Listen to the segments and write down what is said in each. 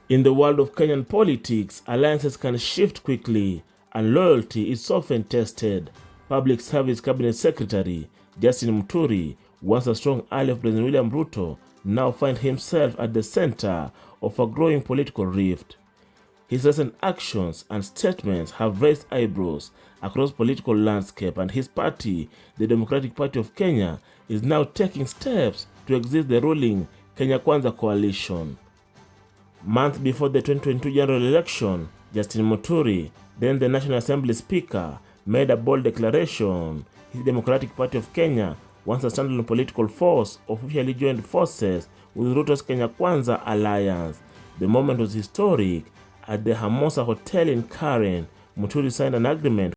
In the world of Kenyan politics, alliances can shift quickly and loyalty is often tested. Public Service Cabinet Secretary Justin Muturi, once a strong ally of President William Ruto, now finds himself at the center of a growing political rift. His recent actions and statements have raised eyebrows across political landscape, and his party, the Democratic Party of Kenya, is now taking steps to exit the ruling Kenya Kwanza coalition. Months before the 2022 general election, Justin Muturi, then the National Assembly Speaker, made a bold declaration. His Democratic Party of Kenya, once a standalone political force, officially joined forces with Ruto's Kenya Kwanza alliance. The moment was historic. At the Hermosa Hotel in Karen, Muturi signed an agreement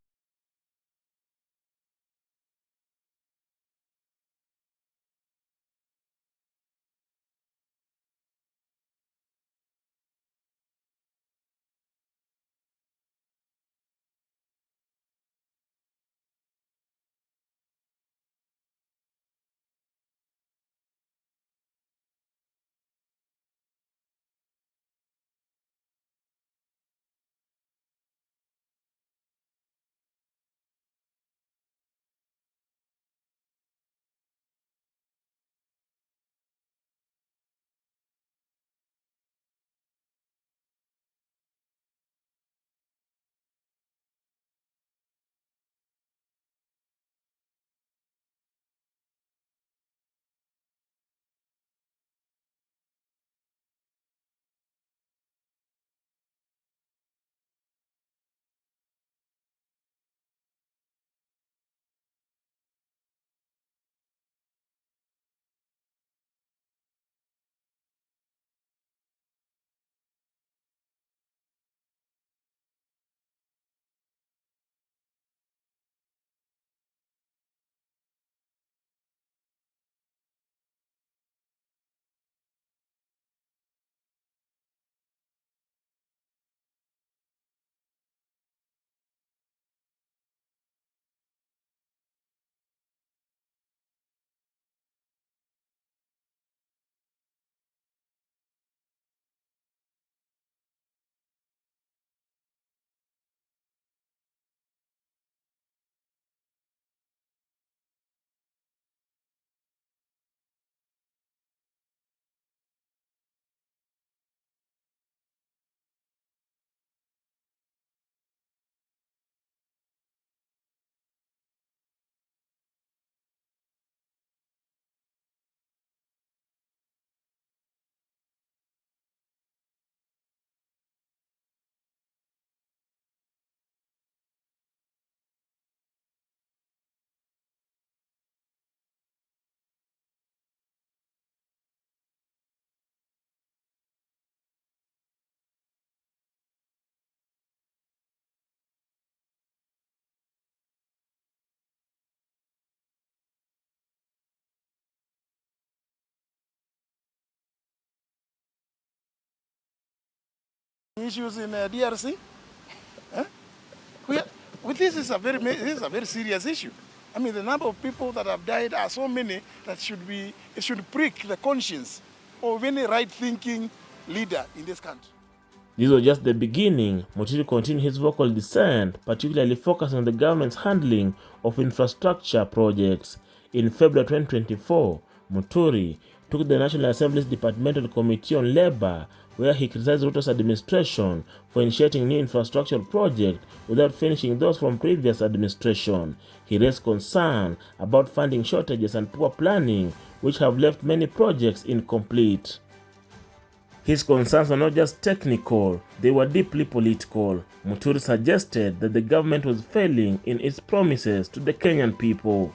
issues in DRC. Eh? This is a very serious issue. I mean, the number of people that have died are so many that it should prick the conscience of any right-thinking leader in this country. This was just the beginning. Muturi continued his vocal dissent, particularly focusing on the government's handling of infrastructure projects. In February 2024, Muturi took the National Assembly's Departmental Committee on Labor, where he criticized Ruto's administration for initiating new infrastructure projects without finishing those from previous administration. He raised concern about funding shortages and poor planning, which have left many projects incomplete. His concerns were not just technical, they were deeply political. Muturi suggested that the government was failing in its promises to the Kenyan people.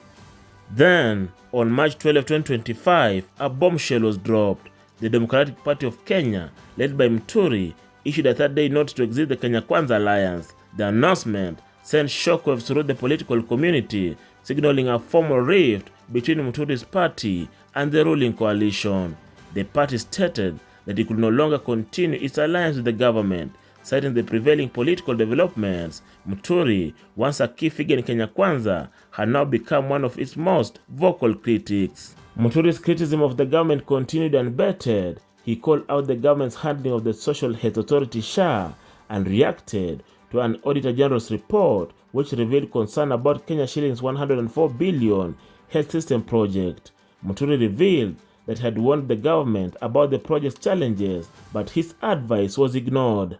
Then, on March 12, 2025, a bombshell was dropped. The Democratic Party of Kenya, led by Muturi, issued a third-day notice to exit the Kenya Kwanza alliance. The announcement sent shockwaves through the political community, signaling a formal rift between Muturi's party and the ruling coalition. The party stated that it could no longer continue its alliance with the government, citing the prevailing political developments. Muturi, once a key figure in Kenya Kwanza, had now become one of its most vocal critics. Muturi's criticism of the government continued unabated. he called out the government's handling of the Social Health Authority (SHA) and reacted to an Auditor General's report which revealed concern about Kenya shillings 104 billion health system project. Muturi revealed that he had warned the government about the project's challenges, but his advice was ignored.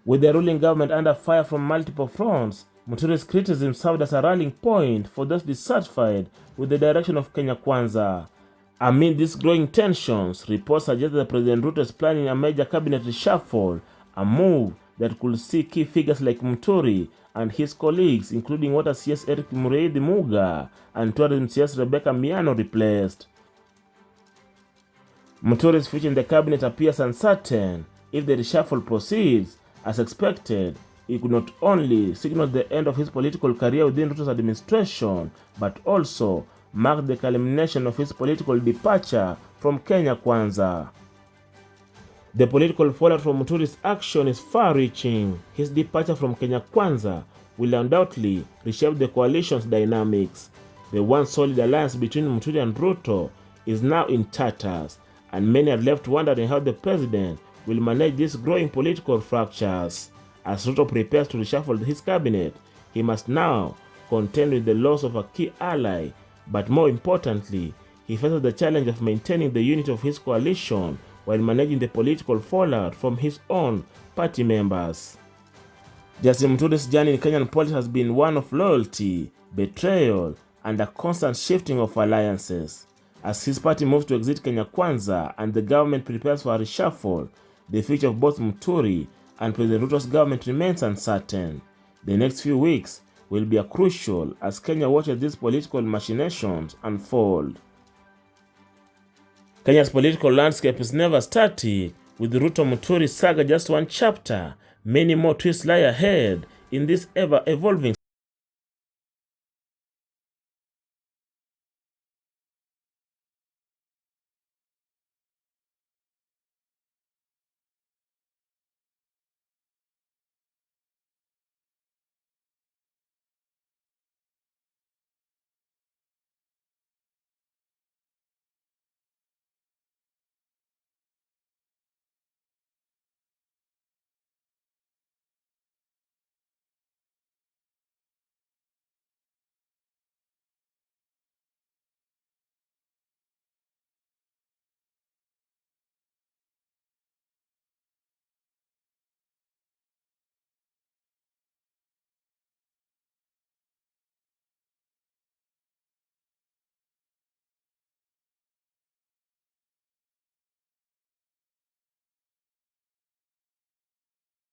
With the ruling government under fire from multiple fronts, Muturi's criticism served as a rallying point for those dissatisfied with the direction of Kenya Kwanza. Amid these growing tensions, reports suggest that President Ruto is planning a major cabinet reshuffle, a move that could see key figures like Muturi and his colleagues, including Water CS Eric Mureithi Muga and Tourism CS Rebecca Miano, replaced. Muturi's future in the cabinet appears uncertain. If the reshuffle proceeds as expected, it could not only signal the end of his political career within Ruto's administration, but also mark the culmination of his political departure from Kenya Kwanza. The political fallout from Muturi's action is far-reaching. His departure from Kenya Kwanza will undoubtedly reshape the coalition's dynamics. The once solid alliance between Muturi and Ruto is now in tatters, and many are left wondering how the president will manage these growing political fractures. As Ruto prepares to reshuffle his cabinet, he must now contend with the loss of a key ally, but more importantly, he faces the challenge of maintaining the unity of his coalition while managing the political fallout from his own party members. Justice Muturi's journey in Kenyan politics has been one of loyalty, betrayal, and a constant shifting of alliances. As his party moves to exit Kenya Kwanza and the government prepares for a reshuffle, the future of both Muturi and President Ruto's government remains uncertain. The next few weeks will be crucial as Kenya watches these political machinations unfold. Kenya's political landscape is never static, with Ruto-Muturi saga just one chapter. Many more twists lie ahead in this ever-evolving